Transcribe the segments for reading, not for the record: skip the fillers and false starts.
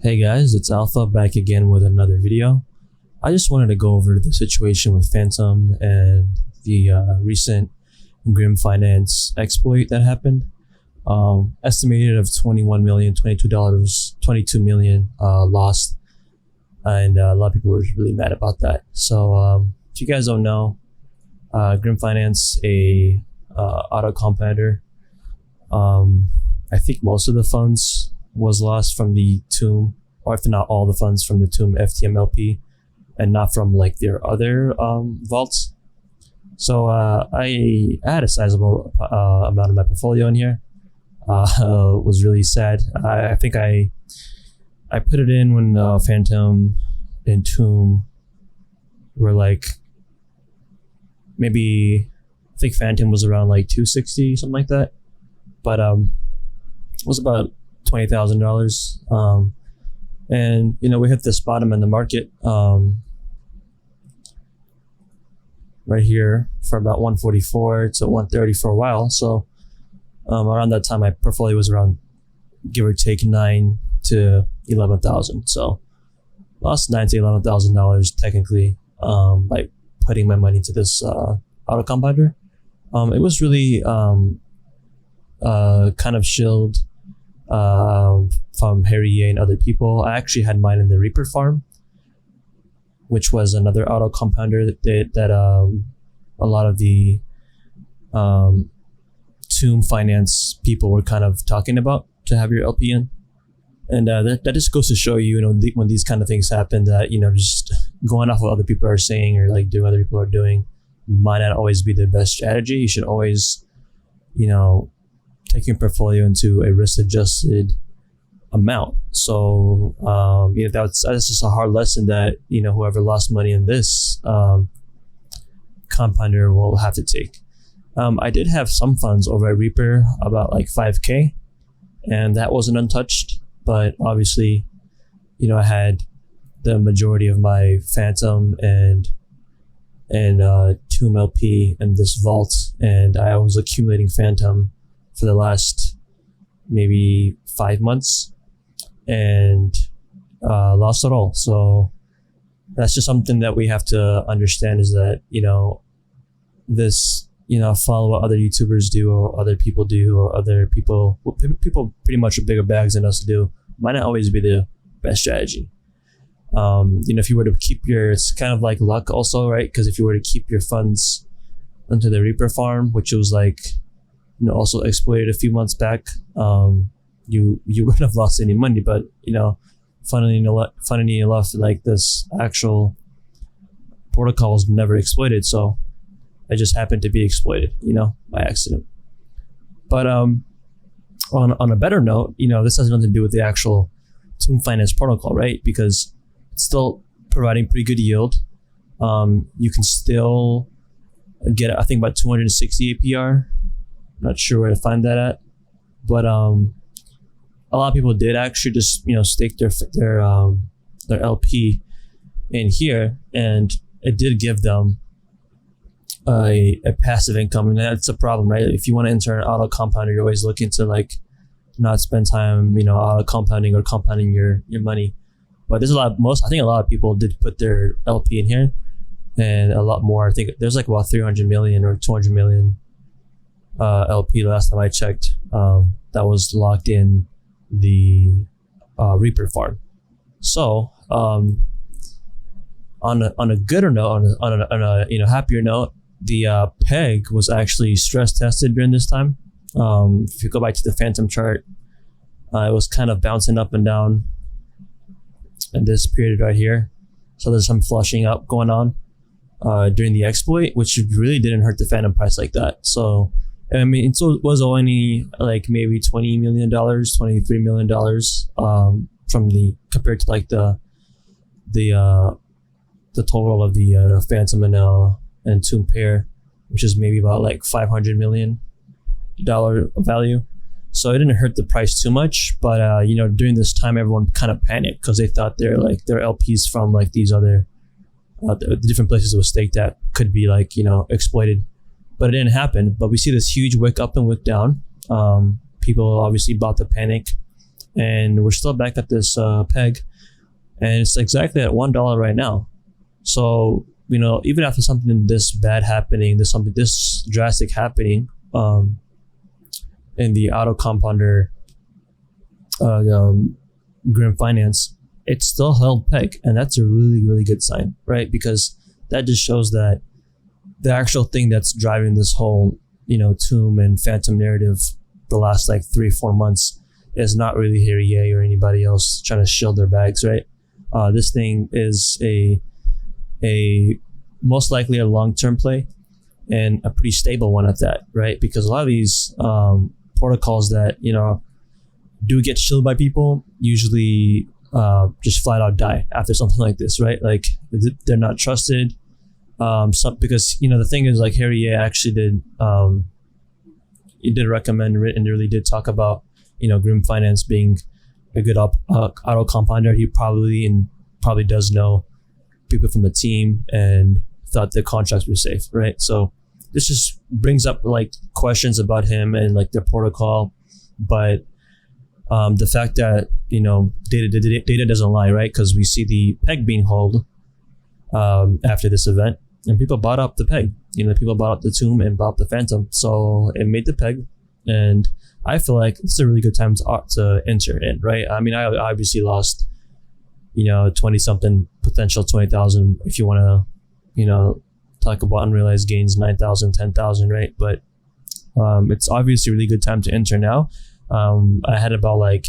Hey guys, it's Alpha back again with another video. I just wanted to go over the situation with Phantom and the recent Grim Finance exploit that happened. Estimated of 21 million, $22, 22 million lost, and a lot of people were really mad about that. So if you guys don't know, Grim Finance, a auto compounder, I think most of the funds was lost from the Tomb, or if not all the funds from the Tomb FTM LP, and not from like their other vaults. So I had a sizable amount of my portfolio in here. Was really sad. I think I put it in when Phantom and Tomb were like, maybe I think Phantom was around like 260, something like that, but it was about $20,000. And we hit this bottom in the market right here for about 144 to 130 for a while. So around that time, my portfolio was around, give or take, 9 to 11,000. So lost $9 to $11,000 technically by putting my money into this auto compounder. It was really kind of shilled from Harry Ye and other people. I actually had mine in the Reaper farm, which was another auto compounder that a lot of the Tomb Finance people were kind of talking about to have your LP in. And that just goes to show you, when these kind of things happen, that, just going off what other people are saying or like doing what other people are doing might not always be the best strategy. You should always, take your portfolio into a risk-adjusted amount. So, that's just a hard lesson that, whoever lost money in this compounder will have to take. I did have some funds over at Reaper, about like 5K, and that wasn't untouched. But obviously, I had the majority of my Phantom and Tomb LP in this vault, and I was accumulating Phantom for the last maybe 5 months and lost it all. So that's just something that we have to understand, is that, this, follow what other YouTubers do or other people do or other people pretty much with bigger bags than us do might not always be the best strategy. If you were to keep it's kind of like luck also, right? Because if you were to keep your funds into the Reaper farm, which was like, also exploited a few months back, you wouldn't have lost any money. But funny enough, like this actual protocol was never exploited, so it just happened to be exploited, by accident. But on a better note, this has nothing to do with the actual Tomb Finance protocol, right? Because it's still providing pretty good yield. You can still get, I think, about 260 APR. Not sure where to find that at, but a lot of people did actually just stake their LP in here, and it did give them a passive income. And that's a problem, right? If you want to enter an auto compounder, you're always looking to like not spend time auto compounding or compounding your money. But there's I think a lot of people did put their LP in here, and a lot more. I think there's like about 300 million or 200 million LP last time I checked, that was locked in the Reaper farm. So on a gooder note, on a happier note, the peg was actually stress tested during this time. If you go back to the Phantom chart, it was kind of bouncing up and down in this period right here. So there's some flushing up going on during the exploit, which really didn't hurt the Phantom price like that. So I mean, so it was only like maybe $20 million, $23 million from compared to like the total of the Phantom and Tomb pair, which is maybe about like $500 million value. So it didn't hurt the price too much, but during this time, everyone kind of panicked because they thought their LPs from like these other the different places it was staked at could be like exploited. But it didn't happen. But we see this huge wick up and wick down. People obviously bought the panic and we're still back at this peg, and it's exactly at $1 right now. So even after something this bad happening, there's something this drastic happening in the auto compounder Grim Finance, it still held peg, and that's a really, really good sign, right? Because that just shows that the actual thing that's driving this whole Tomb and Phantom narrative the last like 3-4 months is not really Harry Ye or anybody else trying to shield their bags, right? This thing is a most likely a long-term play, and a pretty stable one at that, right? Because a lot of these protocols that do get shielded by people usually just flat out die after something like this, right? Like they're not trusted. Because the thing is, like, Harry Ye actually did he did recommend and really did talk about Grim Finance being a good auto compounder. He probably does know people from the team and thought the contracts were safe, right? So this just brings up like questions about him and like the protocol, but the fact that data doesn't lie, right? Because we see the peg being held after this event, and people bought up the peg. People bought up the Tomb and bought up the Phantom, so it made the peg. And I feel like it's a really good time to enter in, right? I mean, I obviously lost 20 something, potential 20,000 if you want to talk about unrealized gains, 9,000, 10,000, right? But it's obviously a really good time to enter now. I had about like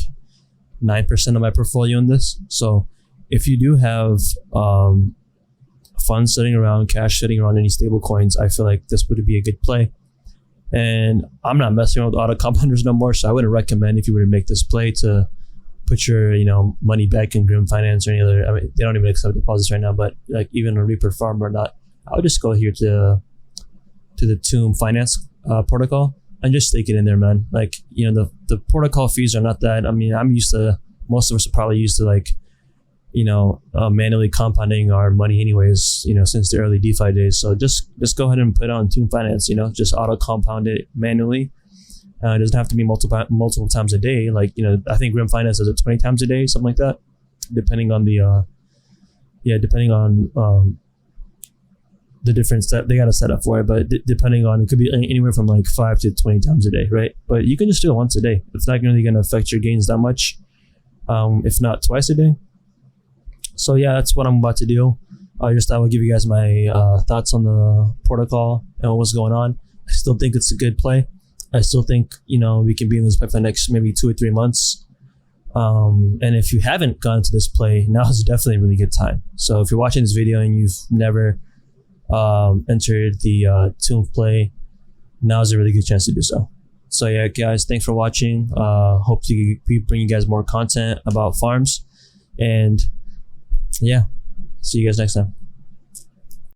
9% of my portfolio in this, so if you do have funds sitting around, cash sitting around, any stable coins, I feel like this would be a good play. And I'm not messing with auto compounders no more, so I wouldn't recommend, if you were to make this play, to put your money back in Grim Finance or any other. I mean, they don't even accept deposits right now, but like even a Reaper Farm or not, I would just go here to the Tomb Finance protocol and just stake it in there, man. Like the protocol fees are not that. I mean, most of us are probably used to like manually compounding our money anyways, since the early DeFi days. So just go ahead and put on Tomb Finance, just auto compound it manually. It doesn't have to be multiple times a day. Like, I think Grim Finance does it 20 times a day, something like that, depending on the difference that they got to set up for it. But depending on, it could be anywhere from like 5 to 20 times a day, right? But you can just do it once a day. It's not really going to affect your gains that much, if not twice a day. So yeah, that's what I'm about to do. I will give you guys my thoughts on the protocol and what's going on. I still think it's a good play. I still think we can be in this play for the next maybe 2 or 3 months. And if you haven't gone into this play, now is definitely a really good time. So if you're watching this video and you've never entered the Tomb play, now is a really good chance to do so. So yeah, guys, thanks for watching. Hope to bring you guys more content about farms, and yeah, see you guys next time.